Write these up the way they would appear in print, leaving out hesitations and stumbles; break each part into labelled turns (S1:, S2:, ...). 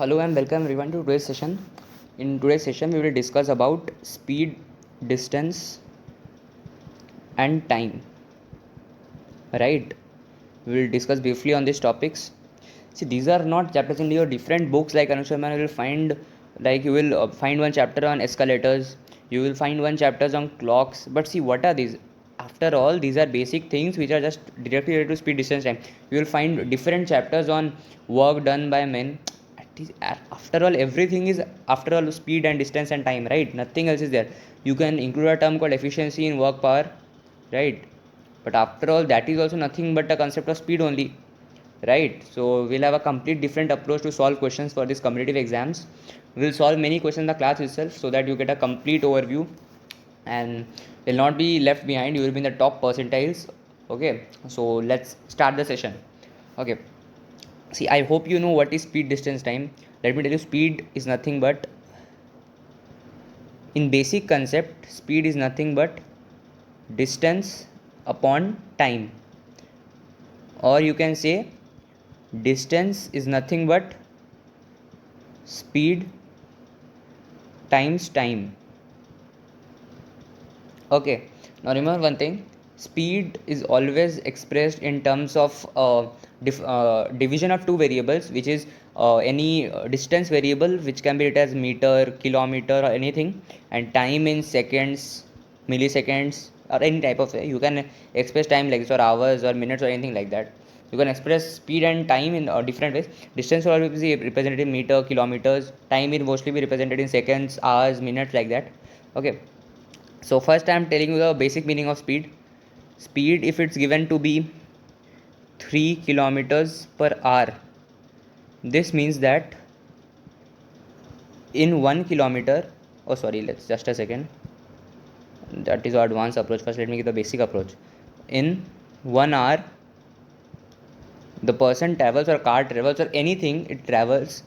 S1: Hello and welcome everyone to today's session. In today's session, we will discuss about speed, distance, and time. Right? We will discuss briefly on these topics. See, these are not chapters in your different books like Anushka Man. You will find like you will find one chapter on escalators. You will find one chapters on clocks. But see, what are these? After all, these are basic things which are just directly related to speed, distance, time. You will find different chapters on work done by men. After all, everything is after all speed and distance and time, right? Nothing else is there. You can include a term called efficiency in work power, right? But after all, that is also nothing but a concept of speed only, right? So we'll have a complete different approach to solve questions for these competitive exams. We'll solve many questions in the class itself so that you get a complete overview and will not be left behind. You will be in the top percentiles. Okay, so let's start the session. Okay, see, I hope you know what is speed, distance, time. Let me tell you, speed is nothing but, in basic concept, speed is nothing but distance upon time, or you can say distance is nothing but speed times time. Okay, now remember one thing, speed is always expressed in terms of division of two variables, which is any distance variable which can be written as meter, kilometer, or anything, and time in seconds, milliseconds, or any type of way. You can express time like this, or hours, or minutes, or anything like that. You can express speed and time in different ways. Distance will always be represented in meter, kilometers. Time will mostly be represented in seconds, hours, minutes, like that. Okay, so first I am telling you the basic meaning of speed. Speed, if it's given to be 3 kilometers per hour, this means that in 1 kilometer, oh sorry, let's just a second, that is our advanced approach. First let me give the basic approach. In 1 hour, the person travels, or car travels, or anything, it travels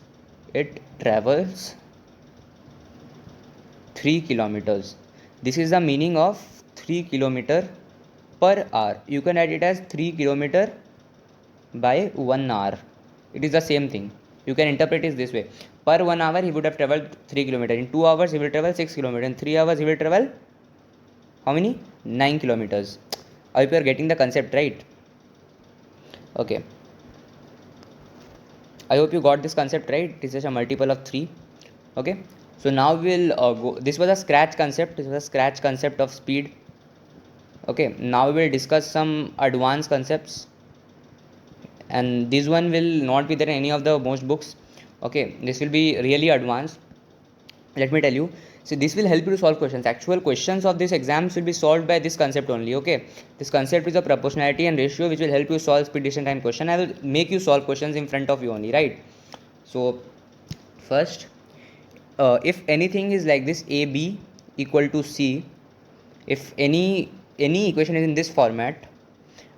S1: 3 kilometers. This is the meaning of 3 kilometer per hour. You can write it as 3 kilometer by 1 hour. It is the same thing. You can interpret it this way. Per 1 hour he would have traveled 3 kilometer. In 2 hours he will travel 6 kilometer. In 3 hours he will travel how many? 9 kilometers. I hope you are getting the concept right. Okay. I hope you got this concept right. It is just a multiple of 3. Okay. So now we'll go. This was a scratch concept. This was a scratch concept of speed. Okay. Now we will discuss some advanced concepts, and this one will not be there in any of the most books. Okay, this will be really advanced. Let me tell you, so this will help you to solve questions. Actual questions of this exams will be solved by this concept only. Okay, this concept is a proportionality and ratio which will help you solve speed, distance, time question. I will make you solve questions in front of you only, right? So first, if anything is like this, AB equal to C, if any equation is in this format,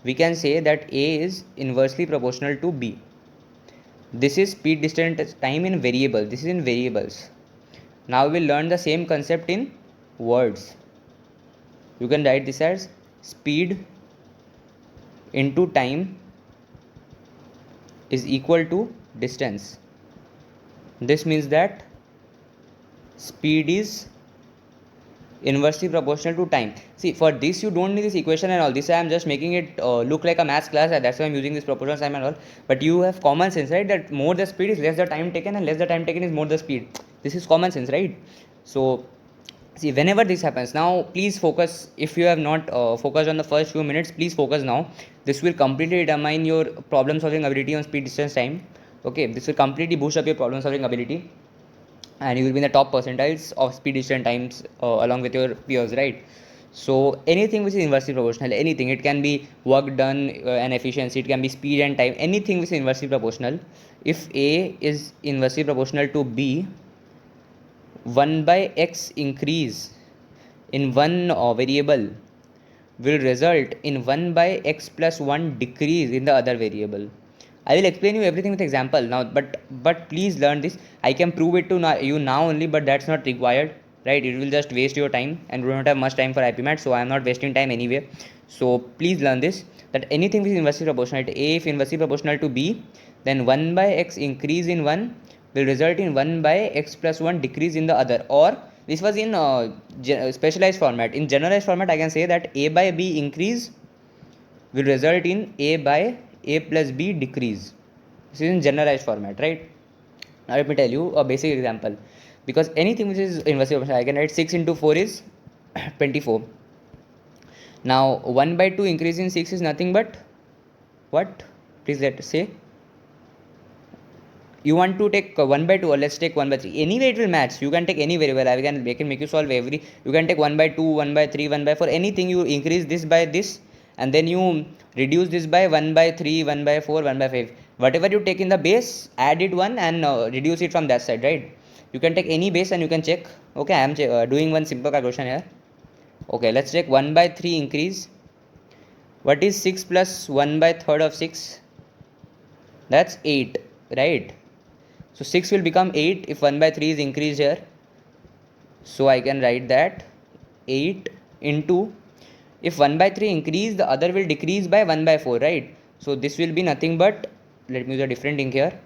S1: we can say that A is inversely proportional to B. This is speed, distance, time in variable. This is in variables. Now we'll learn the same concept in words. You can write this as speed into time is equal to distance. This means that speed is inversely proportional to time. See, for this you don't need this equation and all. This I am just making it look like a maths class, and that's why I'm using this proportional sign and all. But you have common sense, right? That more the speed is less the time taken, and less the time taken is more the speed. This is common sense, right? So see, whenever this happens, now please focus. If you have not focused on the first few minutes, please focus now. This will completely determine your problem solving ability on speed, distance, time. Okay, this will completely boost up your problem solving ability, and you will be in the top percentiles of speed, distance, times along with your peers, right? So anything which is inversely proportional, anything, it can be work done and efficiency, it can be speed and time, anything which is inversely proportional. If A is inversely proportional to B, 1 by x increase in one variable will result in 1 by x plus 1 decrease in the other variable. I will explain you everything with example now, but please learn this. I can prove it to you now only, but that's not required, right? It will just waste your time, and we don't have much time for IPMAT, so I am not wasting time anyway. So please learn this, that anything which is inversely proportional to A, if inversely proportional to B, then 1 by x increase in 1 will result in 1 by x plus 1 decrease in the other. Or this was in specialized format. In generalized format, I can say that a by b increase will result in a by a plus b decrease. This is in generalized format, right? Now let me tell you a basic example. Because anything which is inversely proportional, I can write 6 into 4 is 24. Now 1 by 2 increase in 6 is nothing but what? Please let us say. You want to take 1 by 2, or let's take 1 by 3. Anyway, it will match. You can take any variable. I can make you solve every. You can take 1 by 2, 1 by 3, 1 by 4. Anything you increase this by this, and then you reduce this by 1 by 3, 1 by 4, 1 by 5. Whatever you take in the base, add it 1 and reduce it from that side, right? You can take any base and you can check. Okay, I am doing one simple calculation here. Okay, let's take 1 by 3 increase. What is 6 plus 1 by third of 6? That's 8, right? So 6 will become 8 if 1 by 3 is increased here. So I can write that 8 into, if 1 by 3 increase, the other will decrease by 1 by 4, right? So this will be nothing but, let me use a different ink here,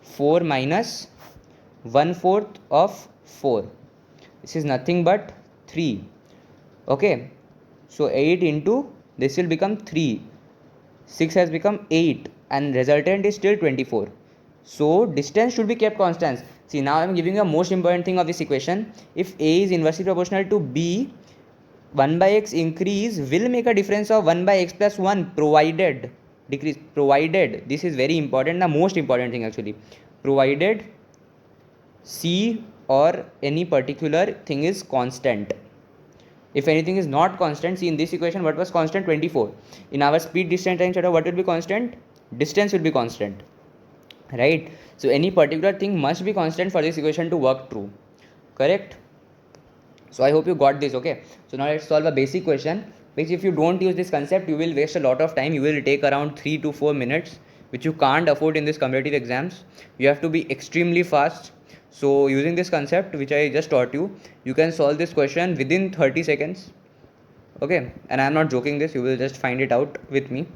S1: 4 minus 1/4 of 4. This is nothing but 3. Okay, so 8 into, this will become 3. 6 has become 8 and resultant is still 24. So distance should be kept constant. See, now I am giving you a most important thing of this equation. If A is inversely proportional to B, 1 by x increase will make a difference of 1 by x plus 1 provided decrease. Provided, this is very important, the most important thing actually. Provided C or any particular thing is constant. If anything is not constant, see in this equation what was constant? 24. In our speed, distance, time, etc., what will be constant? Distance will be constant, right? So any particular thing must be constant for this equation to work true, correct? So I hope you got this. Okay, so now let's solve a basic question, which if you don't use this concept, you will waste a lot of time. You will take around 3 to 4 minutes, which you can't afford in this competitive exams. You have to be extremely fast. So using this concept which I just taught you, you can solve this question within 30 seconds. Okay, and I am not joking this, you will just find it out with me.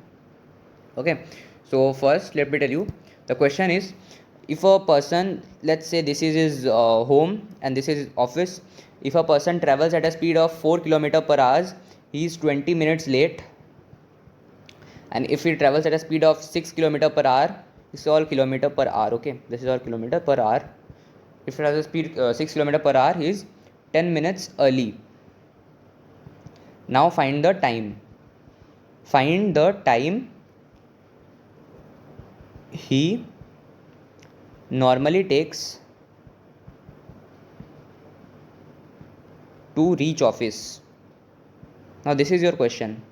S1: Okay, so first let me tell you, the question is, if a person, let's say this is his home and this is his office. If a person travels at a speed of 4 km per hour, he is 20 minutes late. And if he travels at a speed of 6 km per hour, this is all kilometer per hour. Okay, this is all kilometer per hour. If it has a speed 6 km per hour, he is 10 minutes early. Now find the time. Find the time he normally takes to reach office. Now this is your question.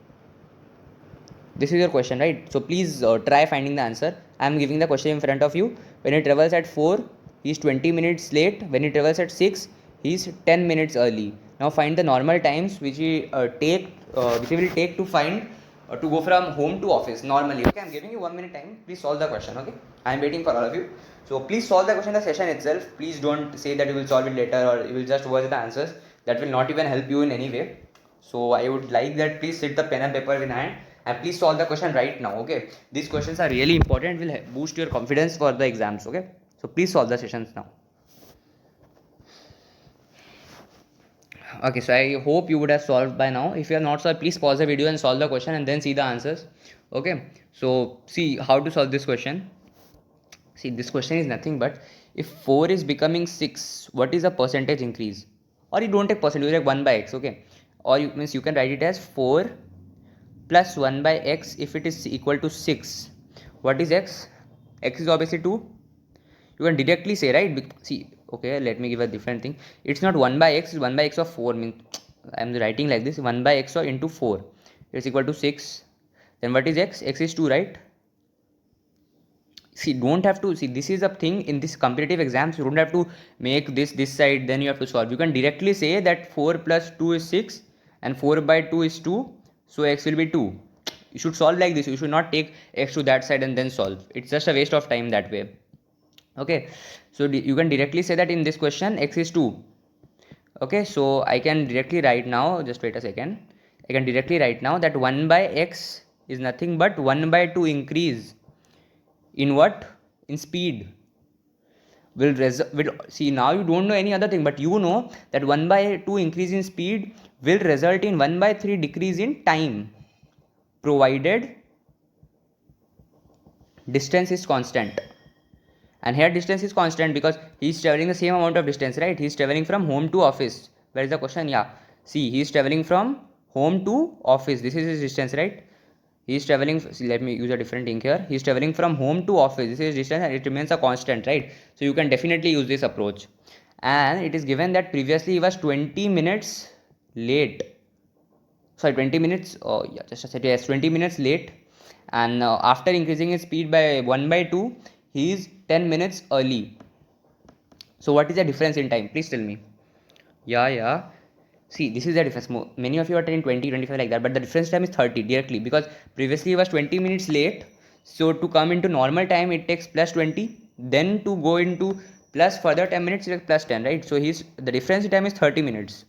S1: This is your question, right? So please try finding the answer. I am giving the question in front of you. When he travels at 4, he is 20 minutes late. When he travels at 6, he is 10 minutes early. Now find the normal times which he will take to find to go from home to office normally. Okay, I am giving you 1 minute time. Please solve the question. Okay, I am waiting for all of you. So please solve the question in the session itself. Please don't say that you will solve it later or you will just watch the answers. That will not even help you in any way. So I would like that please sit the pen and paper in hand and please solve the question right now. Okay, these questions are really important, will boost your confidence for the exams. Okay, so please solve the sessions now. Okay, so I hope you would have solved by now. If you have not solved, please pause the video and solve the question and then see the answers. Okay, so see how to solve this question. See, this question is nothing but, if 4 is becoming 6, what is the percentage increase? Or you don't take percentage, you take 1 by x. Okay, or you means you can write it as 4 plus 1 by x if it is equal to 6. What is x? X is obviously 2. You can directly say, right? See, okay, let me give a different thing. It's not 1 by x, it's 1 by x of 4. Means I am writing like this, 1 by x into 4 is equal to 6. Then what is x? X is 2, right? See, don't have to see, this is a thing in this competitive exams. You don't have to make this side, then you have to solve. You can directly say that 4 plus 2 is 6 and 4 by 2 is 2, so x will be 2. You should solve like this. You should not take x to that side and then solve. It's just a waste of time that way. Okay, so you can directly say that in this question x is 2. Okay, so I can directly write now, just wait a second. I can directly write now that 1 by x is nothing but 1 by 2 increase in what? In speed. will see, now you don't know any other thing, but you know that 1/2 increase in speed will result in 1/3 decrease in time, provided distance is constant. And here distance is constant because he is traveling the same amount of distance, right? He is traveling from home to office. Where is the question? Yeah, see, he is traveling from home to office. This is his distance, right? He is traveling, see, let me use a different thing here. He is traveling from home to office. This is his distance and it remains a constant, right? So you can definitely use this approach. And it is given that previously he was 20 minutes late. Sorry, 20 minutes, oh yeah, just a second, yes, 20 minutes late. And after increasing his speed by 1/2, he is 10 minutes early. So what is the difference in time? Please tell me. Yeah. See, this is the difference. Many of you are telling 20, 25 like that, but the difference time is 30 directly, because previously he was 20 minutes late. So to come into normal time, it takes plus 20. Then to go into plus further 10 minutes, it takes plus 10, right? So the difference in time is 30 minutes.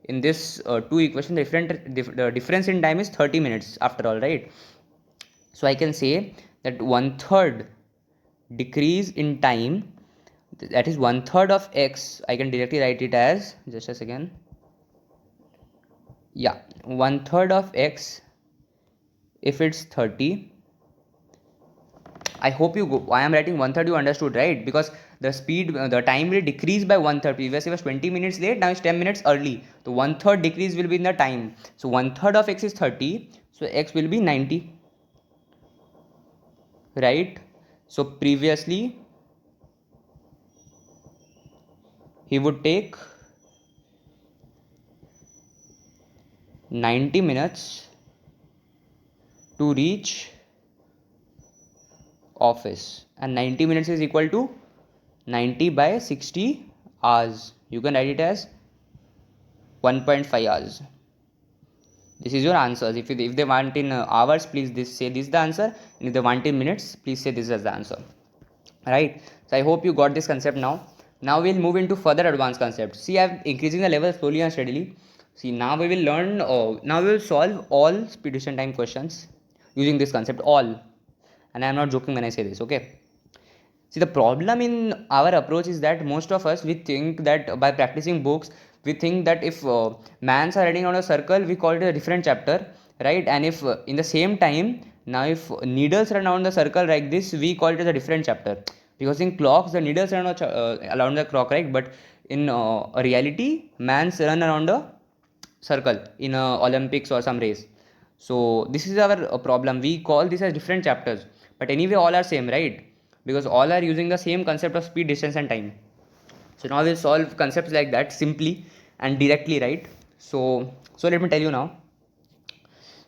S1: In this two equation, the difference in time is 30 minutes after all, right? So I can say that 1/3 decrease in time, that is 1/3 of x. I can directly write it as, just a second, yeah, 1/3 of x, if it's 30. I hope I am writing 1/3, you understood, right? Because the time will decrease by 1/3. Previously it was 20 minutes late, now it's 10 minutes early. So 1/3 decrease will be in the time. So 1/3 of x is 30, so x will be 90, right? So previously he would take 90 minutes to reach office, and 90 minutes is equal to 90 by 60 hours. You can write it as 1.5 hours. This is your answers. If they want in hours, please say this is the answer, and if they want in minutes, please say this as the answer, right? So I hope you got this concept now. Now we'll move into further advanced concepts. See, I'm increasing the level slowly and steadily. See, now we will learn, now we will solve all speed distance time questions using this concept, all. And I am not joking when I say this, okay? See, the problem in our approach is that most of us, we think that by practicing books, we think that if mans are running on a circle, we call it a different chapter, right? And if in the same time, now if needles run around the circle like this, we call it as a different chapter. Because in clocks, the needles run around the clock, right? But in reality, mans run around a circle in Olympics or some race. So this is our problem. We call this as different chapters, but anyway all are same, right? Because all are using the same concept of speed, distance and time. So now we'll solve concepts like that simply and directly, right? So let me tell you now.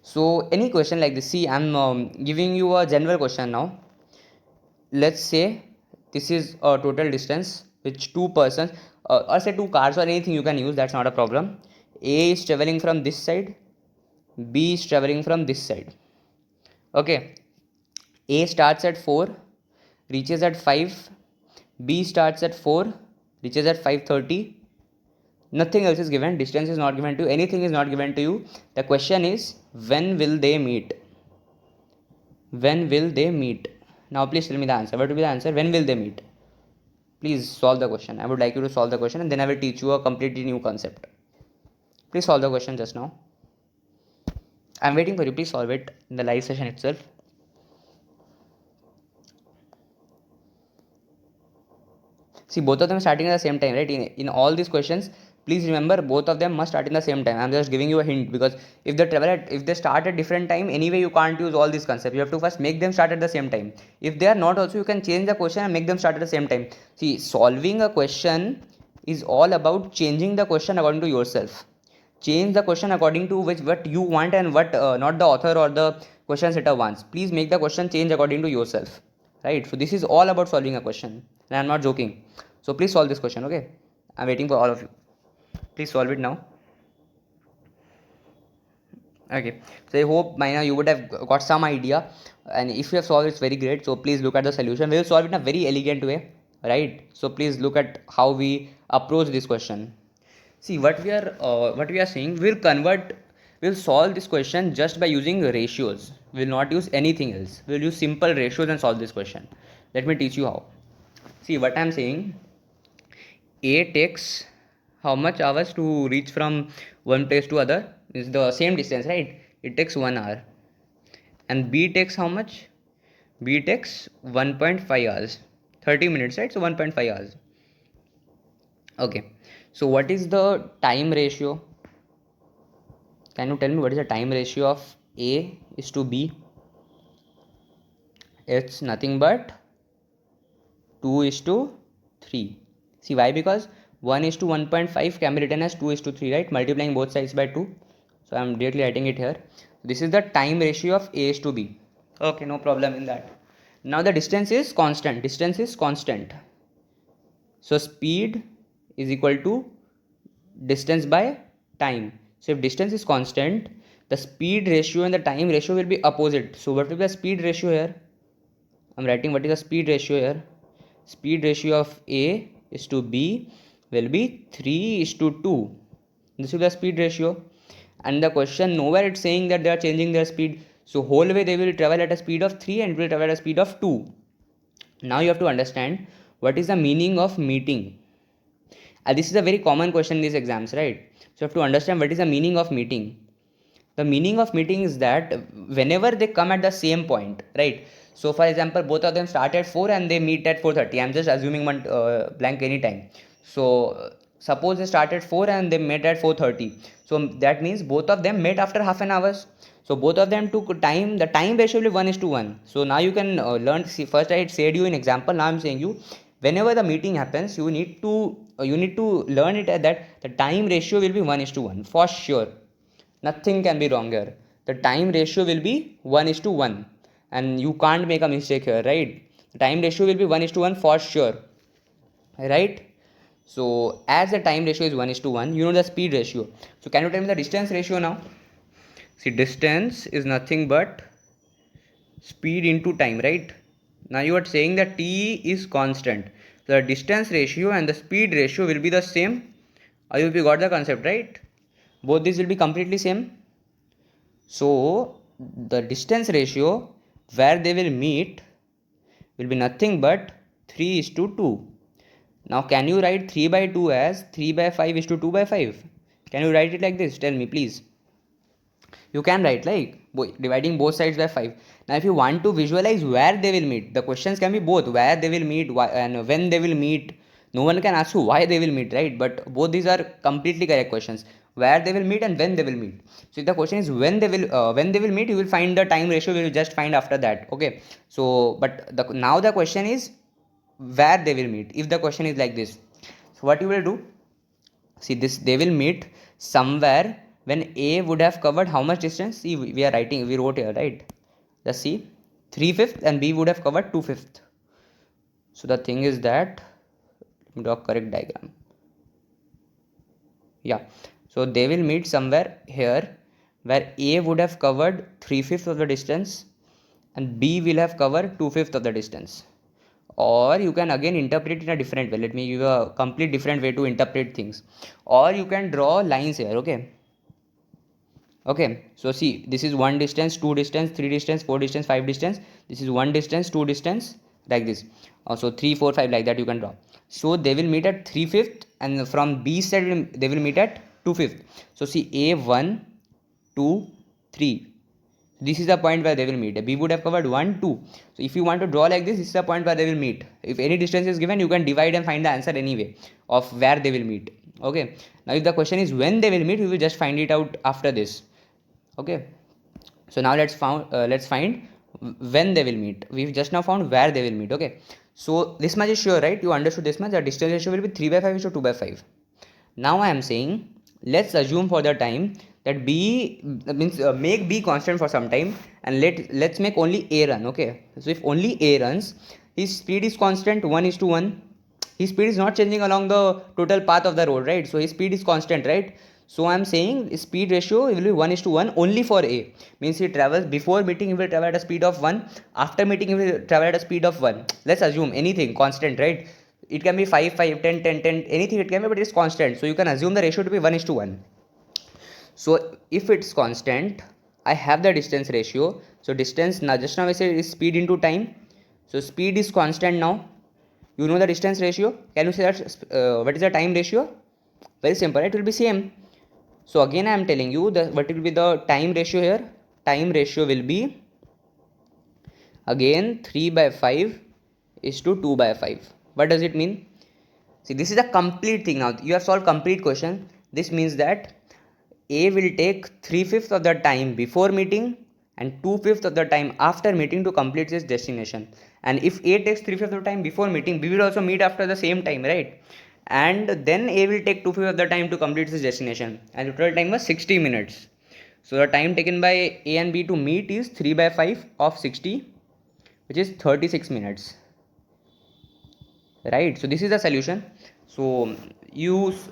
S1: So any question like this, see, I'm giving you a general question now. Let's say this is a total distance which two persons, or say two cars or anything you can use, that's not a problem. A is traveling from this side, B is traveling from this side. Okay, A starts at 4, reaches at 5, B starts at 4, reaches at 5:30. Nothing else is given, distance is not given to you, anything is not given to you. The question is, when will they meet? When will they meet? Now please tell me the answer. What will be the answer? When will they meet? Please solve the question. I would like you to solve the question, and then I will teach you a completely new concept. Please solve the question just now. I'm waiting for you. Please solve it in the live session itself. See, both of them starting at the same time, right? In all these questions, please remember both of them must start in the same time. I'm just giving you a hint, because if they start at different time, anyway you can't use all these concepts. You have to first make them start at the same time. If they are not also, you can change the question and make them start at the same time. See, solving a question is all about changing the question according to yourself. Change the question according to what you want and what not the author or the question setter wants. Please make the question change according to yourself, right? So this is all about solving a question, and I'm not joking. So please solve this question, okay? I'm waiting for all of you. Please solve it now. Okay, so I hope by now you would have got some idea, and if you have solved, it's very great. So please look at the solution. We will solve it in a very elegant way, right? So please look at how we approach this question. See, what we are saying, we'll solve this question just by using ratios. We'll not use anything else. We'll use simple ratios and solve this question. Let me teach you how. See, what I'm saying, A takes how much hours to reach from one place to other? Is the same distance, right? It takes 1 hour. And B takes how much? B takes 1.5 hours. 30 minutes, right? So 1.5 hours. Okay. So what is the time ratio? Can you tell me what is the time ratio of A is to B? It's nothing but 2 is to 3. See why? Because 1 is to 1.5 can be written as 2 is to 3, right? Multiplying both sides by 2. So I am directly writing it here. This is the time ratio of A is to B. Okay, no problem in that. Now the distance is constant. Distance is constant. So speed is equal to distance by time. So if distance is constant, the speed ratio and the time ratio will be opposite. So what will be the speed ratio here? I'm writing what is the speed ratio here. Speed ratio of A is to B will be 3 is to 2. This is the speed ratio. And the question nowhere it's saying that they are changing their speed. So whole way they will travel at a speed of 3 and it will travel at a speed of 2. Now you have to understand what is the meaning of meeting. This is a very common question in these exams, right? So you have to understand what is the meaning of meeting. The meaning of meeting is that whenever they come at the same point, right? So for example, both of them start at 4 and they meet at 4:30. I'm just assuming one blank any time. So suppose they start at 4 and they met at 4:30. So that means both of them met after half an hour. So both of them took time. The time ratio will be 1 is to 1. So now you can learn. See, first I said you in example. Now I'm saying you, whenever the meeting happens, you need to learn it that the time ratio will be 1 is to 1 for sure. Nothing can be wrong here. The time ratio will be 1 is to 1 and you can't make a mistake here, right? The time ratio will be 1 is to 1 for sure, right? So as the time ratio is 1 is to 1, you know the speed ratio. So can you tell me the distance ratio now? See, distance is nothing but speed into time, right? Now you are saying that t is constant. So the distance ratio and the speed ratio will be the same. I hope you got the concept, right? Both these will be completely same. So the distance ratio where they will meet will be nothing but 3 is to 2. Now can you write 3 by 2 as 3 by 5 is to 2 by 5? Can you write it like this? Tell me please. You can write like dividing both sides by 5. Now if you want to visualize where they will meet, the questions can be both where they will meet and when they will meet. No one can ask you why they will meet, right? But both these are completely correct questions. Where they will meet and when they will meet. So if the question is when they will meet, you will find the time ratio. We will just find after that. Okay. So but now the question is where they will meet. If the question is like this, so what you will do? See this, they will meet somewhere when A would have covered how much distance? See, we wrote here, right? Just see, 3/5 and B would have covered 2/5. So the thing is that, let me draw correct diagram. Yeah, so they will meet somewhere here where A would have covered 3/5 of the distance and B will have covered 2/5 of the distance. Or you can again interpret it in a different way. Let me give a complete different way to interpret things. Or you can draw lines here, okay? Okay, so see, this is 1 distance, 2 distance, 3 distance, 4 distance, 5 distance. This is 1 distance, 2 distance, like this. So 3, 4, 5, like that you can draw. So they will meet at 3/5 and from B side they will meet at 2/5. So see, A1, 2, 3. This is the point where they will meet. B would have covered 1, 2. So if you want to draw like this is the point where they will meet. If any distance is given, you can divide and find the answer anyway of where they will meet. Okay. Now if the question is when they will meet, we will just find it out after this. Okay. So now let's find when they will meet. We've just now found where they will meet. Okay. So this much is sure, right? You understood this much. The distance ratio will be 3 by 5 is to 2 by 5. Now I am saying, let's assume for the time that B means make B constant for some time and let's make only A run. Okay, so if only A runs, his speed is constant 1 is to 1. His speed is not changing along the total path of the road, right? So his speed is constant, right? So I'm saying speed ratio will be 1 is to 1 only for A. Means he travels before meeting, he will travel at a speed of 1. After meeting, he will travel at a speed of 1. Let's assume anything constant, right? It can be 5, 5, 10, 10, 10, anything it can be, but it's constant. So you can assume the ratio to be 1 is to 1. So if it's constant, I have the distance ratio. So distance, now just now I said is speed into time. So speed is constant now. You know the distance ratio. Can you say that what is the time ratio? Very simple, right? It will be same. So again I am telling you what will be the time ratio here. Time ratio will be again 3 by 5 is to 2 by 5. What does it mean? See, this is a complete thing. Now you have solved complete question. This means that A will take 3/5 of the time before meeting and 2/5 of the time after meeting to complete his destination. And if A takes 3/5 of the time before meeting, B will also meet after the same time, right? And then A will take 2/5 of the time to complete his destination. And the total time was 60 minutes. So the time taken by A and B to meet is 3 by 5 of 60, which is 36 minutes. Right, so this is the solution. So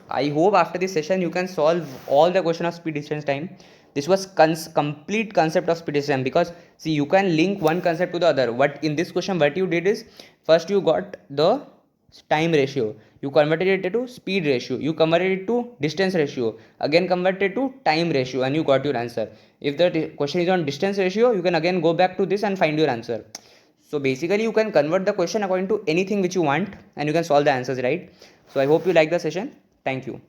S1: I hope after this session you can solve all the question of speed distance time. This was complete concept of speed distance time, because see, you can link one concept to the other. What in this question what you did is, first you got the time ratio, you converted it to speed ratio, you converted it to distance ratio, again converted to time ratio, and you got your answer. If the question is on distance ratio, you can again go back to this and find your answer. So basically you can convert the question according to anything which you want, and you can solve the answers, right? So I hope you like the session. Thank you.